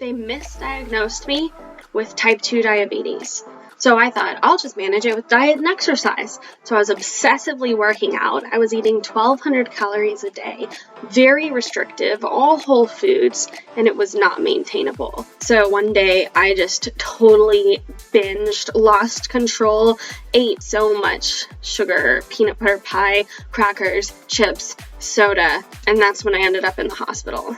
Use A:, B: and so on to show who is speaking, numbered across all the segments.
A: They misdiagnosed me with type 2 diabetes. So I thought, I'll just manage it with diet and exercise. So I was obsessively working out. I was eating 1,200 calories a day, very restrictive, all whole foods, and it was not maintainable. So one day I just totally binged, lost control, ate so much sugar, peanut butter pie, crackers, chips, soda, and that's when I ended up in the hospital.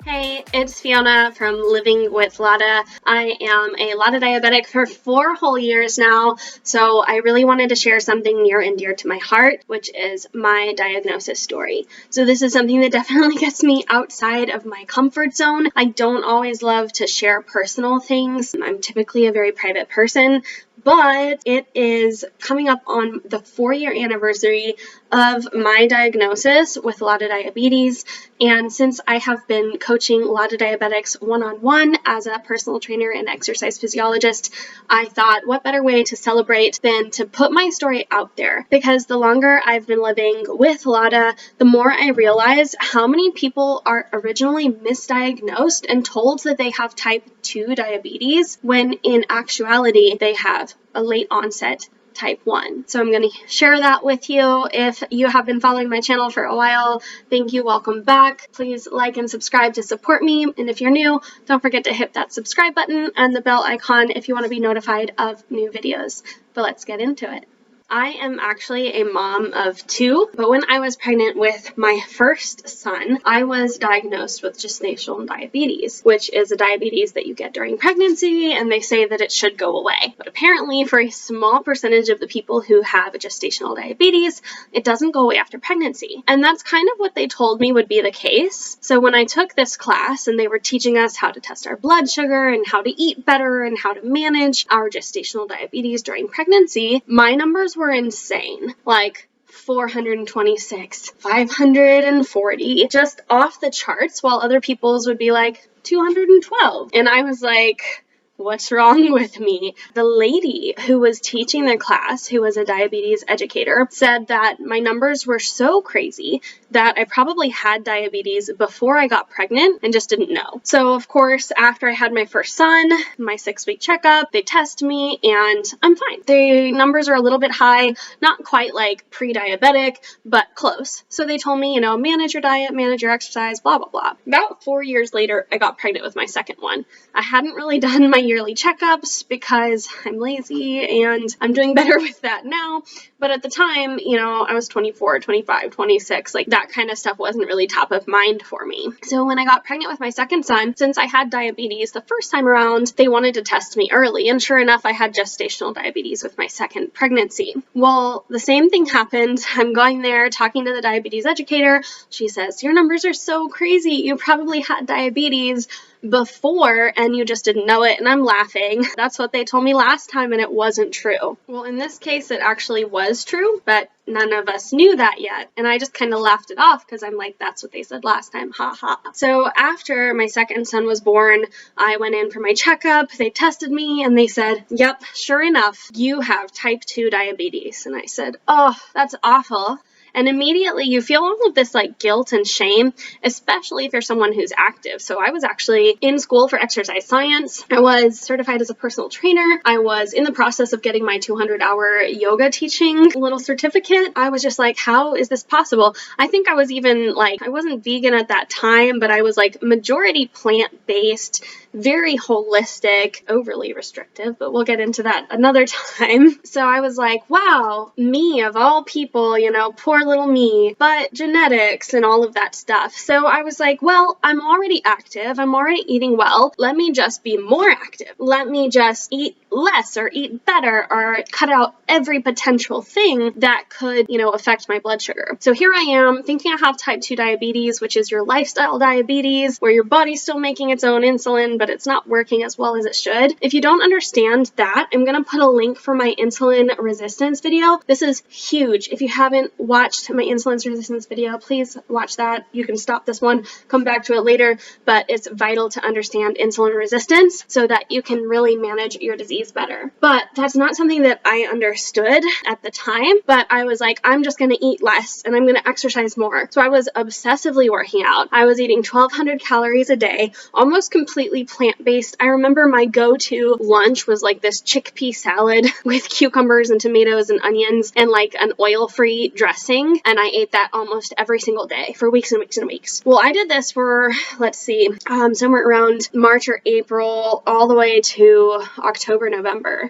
A: Hey, it's Fiona from Living with LADA. I am a LADA diabetic for 4 whole years now, so I really wanted to share something near and dear to my heart, which is my diagnosis story. So this is something that definitely gets me outside of my comfort zone. I don't always love to share personal things. I'm typically a very private person, but it is coming up on the 4-year anniversary of my diagnosis with LADA diabetes. And since I have been coaching LADA diabetics one-on-one as a personal trainer and exercise physiologist, I thought, what better way to celebrate than to put my story out there? Because the longer I've been living with LADA, the more I realize how many people are originally misdiagnosed and told that they have type 2 diabetes, when in actuality they have a late onset type 1. So I'm going to share that with you. If you have been following my channel for a while, thank you, welcome back. Please like and subscribe to support me. And if you're new, don't forget to hit that subscribe button and the bell icon if you want to be notified of new videos. But let's get into it. I am actually a mom of 2, but when I was pregnant with my first son, I was diagnosed with gestational diabetes, which is a diabetes that you get during pregnancy, and they say that it should go away. But apparently, for a small percentage of the people who have gestational diabetes, it doesn't go away after pregnancy. And that's kind of what they told me would be the case. So when I took this class and they were teaching us how to test our blood sugar and how to eat better and how to manage our gestational diabetes during pregnancy, my numbers were insane. Like 426, 540, just off the charts, while other people's would be like 212. And I was like, what's wrong with me? The lady who was teaching the class, who was a diabetes educator, said that my numbers were so crazy that I probably had diabetes before I got pregnant and just didn't know. So of course, after I had my first son, my 6-week checkup, they test me and I'm fine. The numbers are a little bit high, not quite like pre-diabetic, but close. So they told me, manage your diet, manage your exercise, blah, blah, blah. About 4 years later, I got pregnant with my second one. I hadn't really done my yearly checkups because I'm lazy and I'm doing better with that now. But at the time, I was 24, 25, 26, like that kind of stuff wasn't really top of mind for me. So when I got pregnant with my second son, since I had diabetes the first time around, they wanted to test me early. And sure enough, I had gestational diabetes with my second pregnancy. Well, the same thing happened. I'm going there talking to the diabetes educator. She says, your numbers are so crazy. You probably had diabetes before and you just didn't know it. And I'm laughing. That's what they told me last time and it wasn't true. Well, in this case, it actually was true, but none of us knew that yet. And I just kind of laughed it off because I'm like, that's what they said last time. Ha ha. So after my second son was born, I went in for my checkup. They tested me and they said, yep, sure enough, you have type 2 diabetes. And I said, oh, that's awful. And immediately you feel all of this like guilt and shame, especially if you're someone who's active. So I was actually in school for exercise science. I was certified as a personal trainer. I was in the process of getting my 200-hour yoga teaching little certificate. I was just like, how is this possible? I think I was even like, I wasn't vegan at that time, but I was like majority plant-based, very holistic, overly restrictive, but we'll get into that another time. So I was like, wow, me of all people, poor little me, but genetics and all of that stuff. So I was like, well, I'm already active. I'm already eating well. Let me just be more active. Let me just eat less or eat better or cut out every potential thing that could, affect my blood sugar. So here I am thinking I have type 2 diabetes, which is your lifestyle diabetes, where your body's still making its own insulin, but it's not working as well as it should. If you don't understand that, I'm going to put a link for my insulin resistance video. This is huge. If you haven't watched watched my insulin resistance video, please watch that. You can stop this one, come back to it later, but it's vital to understand insulin resistance so that you can really manage your disease better. But that's not something that I understood at the time, but I was like, I'm just going to eat less and I'm going to exercise more. So I was obsessively working out. I was eating 1,200 calories a day, almost completely plant-based. I remember my go-to lunch was like this chickpea salad with cucumbers and tomatoes and onions and like an oil-free dressing, and I ate that almost every single day for weeks and weeks and weeks. Well, I did this for, let's see, somewhere around March or April all the way to October, November.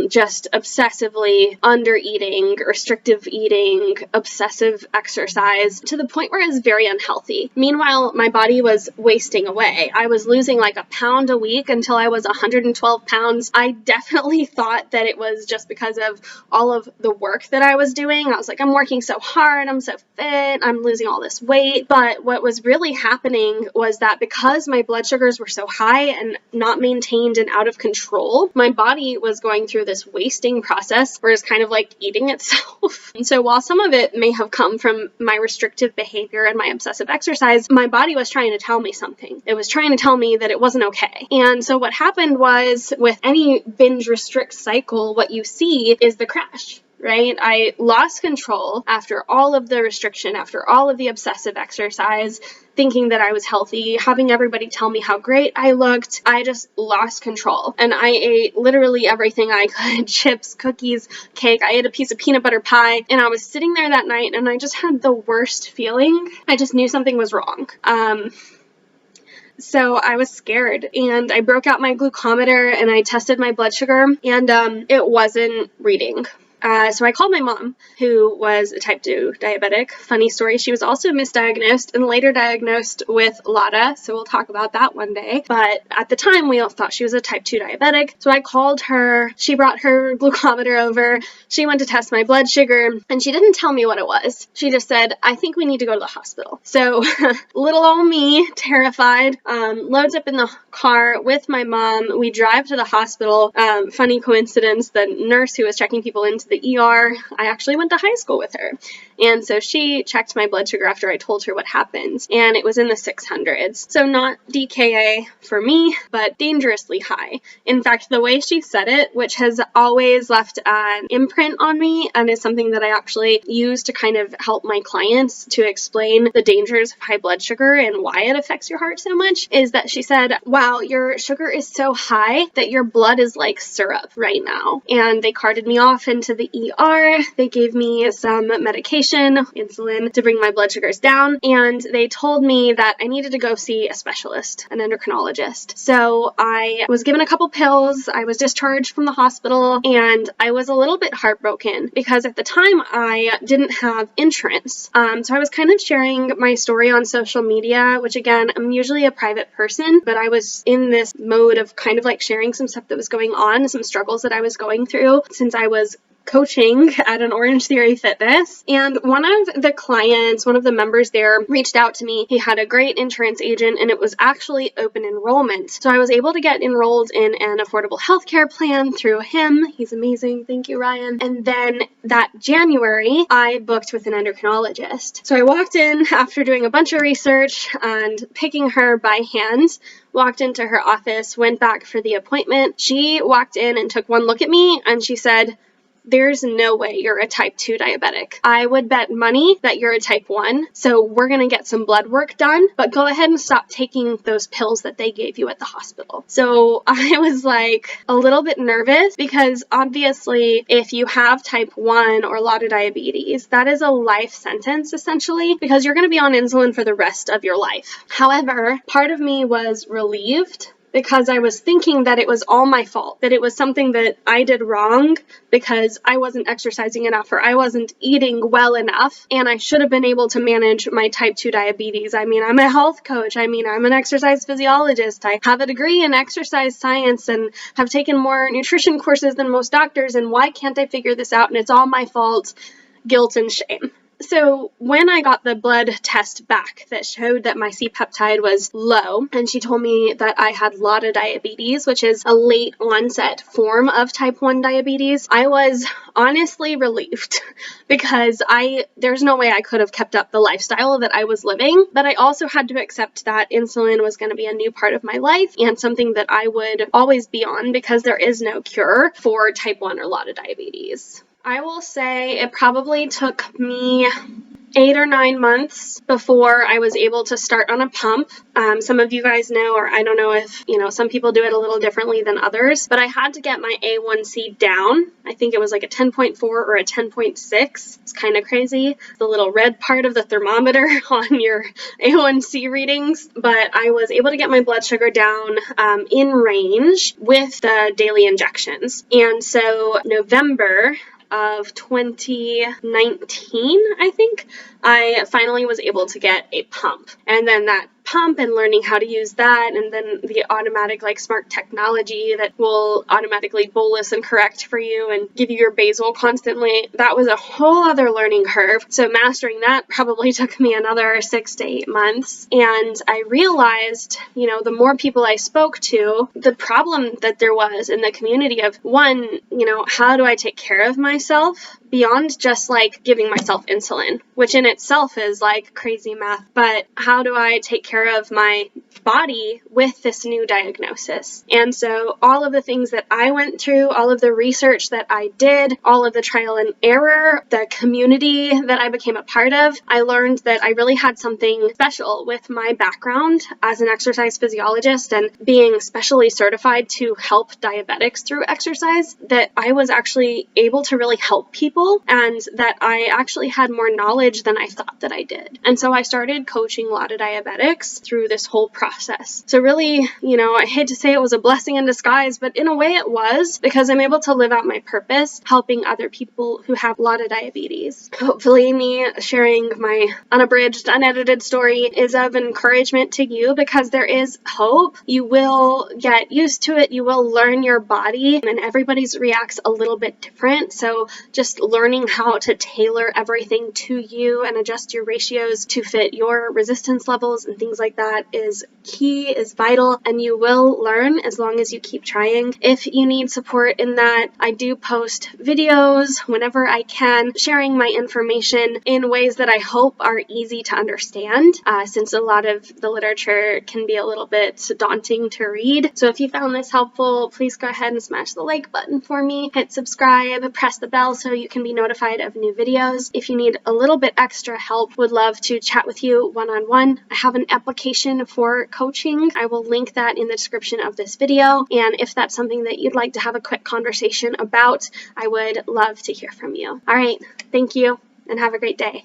A: Just obsessively under-eating, restrictive eating, obsessive exercise to the point where it was very unhealthy. Meanwhile, my body was wasting away. I was losing like a pound a week until I was 112 pounds. I definitely thought that it was just because of all of the work that I was doing. I was like, I'm working so hard, I'm so fit, I'm losing all this weight. But what was really happening was that because my blood sugars were so high and not maintained and out of control, my body was going through this wasting process where it's kind of like eating itself. And so while some of it may have come from my restrictive behavior and my obsessive exercise, my body was trying to tell me something. It was trying to tell me that it wasn't okay. And so what happened was, with any binge restrict cycle, what you see is the crash. Right? I lost control after all of the restriction, after all of the obsessive exercise, thinking that I was healthy, having everybody tell me how great I looked. I just lost control. And I ate literally everything I could, chips, cookies, cake. I ate a piece of peanut butter pie, and I was sitting there that night and I just had the worst feeling. I just knew something was wrong. So I was scared, and I broke out my glucometer and I tested my blood sugar, and it wasn't reading. So I called my mom, who was a type 2 diabetic. Funny story, she was also misdiagnosed and later diagnosed with LADA, so we'll talk about that one day. But at the time, we all thought she was a type 2 diabetic. So I called her, she brought her glucometer over, she went to test my blood sugar, and she didn't tell me what it was. She just said, I think we need to go to the hospital. So little old me, terrified, loads up in the car with my mom. We drive to the hospital. Funny coincidence, the nurse who was checking people into the ER, I actually went to high school with her. And so she checked my blood sugar after I told her what happened, and it was in the 600s. So not DKA for me, but dangerously high. In fact, the way she said it, which has always left an imprint on me and is something that I actually use to kind of help my clients to explain the dangers of high blood sugar and why it affects your heart so much, is that she said, wow, your sugar is so high that your blood is like syrup right now. And they carted me off into the ER. They gave me some medication, insulin, to bring my blood sugars down, and they told me that I needed to go see a specialist, an endocrinologist. So I was given a couple pills, I was discharged from the hospital, and I was a little bit heartbroken because at the time I didn't have insurance. So I was kind of sharing my story on social media, which again, I'm usually a private person, but I was in this mode of kind of like sharing some stuff that was going on, some struggles that I was going through since I was coaching at an Orange Theory Fitness. And one of the clients, one of the members there, reached out to me. He had a great insurance agent, and it was actually open enrollment. So I was able to get enrolled in an affordable healthcare plan through him. He's amazing. Thank you, Ryan. And then that January, I booked with an endocrinologist. So I walked in after doing a bunch of research and picking her by hand, walked into her office, went back for the appointment. She walked in and took one look at me, and she said, there's no way you're a type 2 diabetic. I would bet money that you're a type 1, so we're going to get some blood work done, but go ahead and stop taking those pills that they gave you at the hospital. So I was like a little bit nervous because obviously if you have type 1 or LADA diabetes, that is a life sentence essentially because you're going to be on insulin for the rest of your life. However, part of me was relieved because I was thinking that it was all my fault, that it was something that I did wrong because I wasn't exercising enough or I wasn't eating well enough, and I should have been able to manage my type 2 diabetes. I mean, I'm a health coach. I mean, I'm an exercise physiologist. I have a degree in exercise science and have taken more nutrition courses than most doctors, and why can't I figure this out? And it's all my fault. Guilt and shame. So when I got the blood test back that showed that my C-peptide was low, and she told me that I had LADA diabetes, which is a late onset form of type 1 diabetes, I was honestly relieved because there's no way I could have kept up the lifestyle that I was living, but I also had to accept that insulin was going to be a new part of my life and something that I would always be on because there is no cure for type 1 or LADA diabetes. I will say it probably took me 8 or 9 months before I was able to start on a pump. Some of you guys know, or I don't know if, some people do it a little differently than others, but I had to get my A1C down. I think it was like a 10.4 or a 10.6. It's kind of crazy, the little red part of the thermometer on your A1C readings, but I was able to get my blood sugar down in range with the daily injections. And so November of 2019, I think, I finally was able to get a pump. And then that pump and learning how to use that, and then the automatic smart technology that will automatically bolus and correct for you and give you your basal constantly, that was a whole other learning curve. So mastering that probably took me another 6 to 8 months. And I realized, the more people I spoke to, the problem that there was in the community of, one, how do I take care of myself beyond just giving myself insulin, which in itself is crazy math, but how do I take care of my body with this new diagnosis? And so all of the things that I went through, all of the research that I did, all of the trial and error, the community that I became a part of, I learned that I really had something special with my background as an exercise physiologist and being specially certified to help diabetics through exercise, that I was actually able to really help people, and that I actually had more knowledge than I thought that I did. And so I started coaching LADA diabetics through this whole process. So really, I hate to say it was a blessing in disguise, but in a way it was, because I'm able to live out my purpose, helping other people who have LADA diabetes. Hopefully me sharing my unabridged, unedited story is of encouragement to you, because there is hope. You will get used to it. You will learn your body, and everybody's reacts a little bit different. So just learning how to tailor everything to you and adjust your ratios to fit your resistance levels and things like that is key, is vital, and you will learn as long as you keep trying. If you need support in that, I do post videos whenever I can, sharing my information in ways that I hope are easy to understand, since a lot of the literature can be a little bit daunting to read. So if you found this helpful, please go ahead and smash the like button for me, hit subscribe, press the bell so you can be notified of new videos. If you need a little bit extra help, would love to chat with you one-on-one. I have an application for coaching. I will link that in the description of this video. And if that's something that you'd like to have a quick conversation about, I would love to hear from you. All right, thank you and have a great day.